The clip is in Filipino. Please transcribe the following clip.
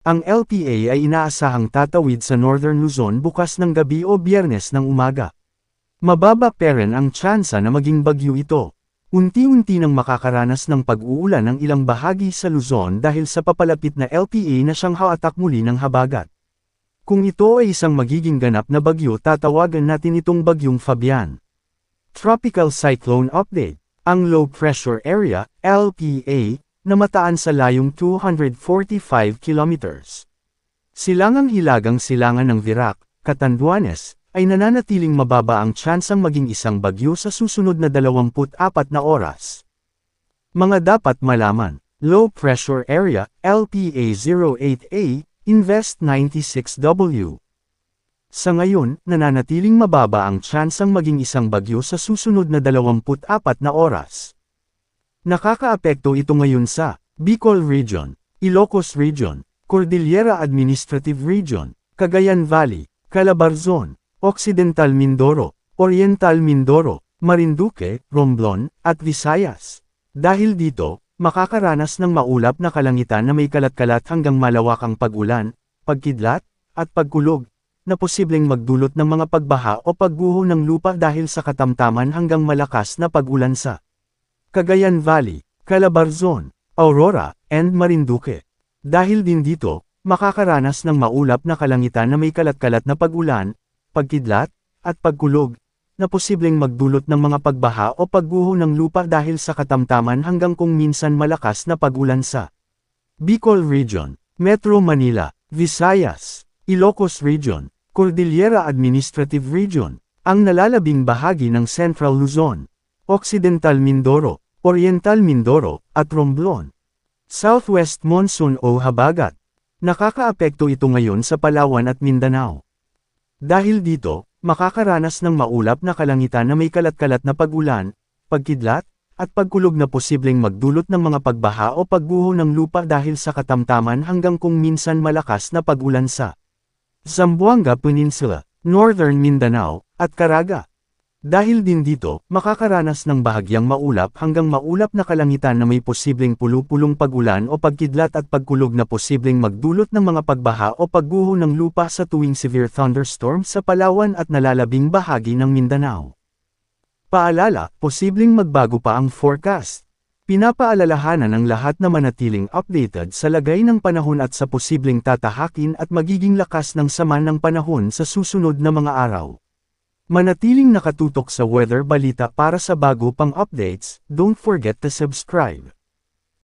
Ang LPA ay inaasahang tatawid sa Northern Luzon bukas ng gabi o Biyernes ng umaga. Mababa pa rin ang tsansa na maging bagyo ito. Unti-unti nang makakaranas ng pag-uulan ang ilang bahagi sa Luzon dahil sa papalapit na LPA na siyang hawatak muli ng habagat. Kung ito ay isang magiging ganap na bagyo, tatawagan natin itong Bagyong Fabian. Tropical Cyclone Update. Ang Low Pressure Area, LPA, namataan sa layong 245 kilometers. Silangang hilagang silangan ng Virac, Catanduanes, ay nananatiling mababa ang tsansang maging isang bagyo sa susunod na 24 na oras. Mga dapat malaman: Low Pressure Area, LPA-08A, Invest 96W. Sa ngayon, nananatiling mababa ang tsansang maging isang bagyo sa susunod na 24 na oras. Nakakaapekto ito ngayon sa Bicol Region, Ilocos Region, Cordillera Administrative Region, Cagayan Valley, Calabarzon, Occidental Mindoro, Oriental Mindoro, Marinduque, Romblon, at Visayas. Dahil dito, makakaranas ng maulap na kalangitan na may kalat-kalat hanggang malawakang pag-ulan, pagkidlat, at pagkulog, na posibleng magdulot ng mga pagbaha o pagguho ng lupa dahil sa katamtaman hanggang malakas na pag-ulan sa Cagayan Valley, Calabarzon, Aurora, and Marinduque. Dahil din dito, makakaranas ng maulap na kalangitan na may kalat-kalat na pag-ulan, pagkidlat, at pagkulog, na posibleng magdulot ng mga pagbaha o pagguho ng lupa dahil sa katamtaman hanggang kung minsan malakas na pag-ulan sa Bicol Region, Metro Manila, Visayas, Ilocos Region, Cordillera Administrative Region, ang nalalabing bahagi ng Central Luzon, Occidental Mindoro, Oriental Mindoro, at Romblon. Southwest Monsoon o Habagat. Nakakaapekto ito ngayon sa Palawan at Mindanao. Dahil dito, makakaranas ng maulap na kalangitan na may kalat-kalat na pag-ulan, pagkidlat, at pagkulog na posibleng magdulot ng mga pagbaha o pagguho ng lupa dahil sa katamtaman hanggang kung minsan malakas na pag-ulan sa Zamboanga Peninsula, Northern Mindanao, at Caraga. Dahil din dito, makakaranas ng bahagyang maulap hanggang maulap na kalangitan na may posibleng pulu-pulong pag-ulan o pagkidlat at pagkulog na posibleng magdulot ng mga pagbaha o pagguho ng lupa sa tuwing severe thunderstorm sa Palawan at nalalabing bahagi ng Mindanao. Paalala, posibleng magbago pa ang forecast. Pinapaalalahanan ang lahat na manatiling updated sa lagay ng panahon at sa posibleng tatahakin at magiging lakas ng sama ng panahon sa susunod na mga araw. Manatiling nakatutok sa Weather Balita para sa bago pang updates. Don't forget to subscribe.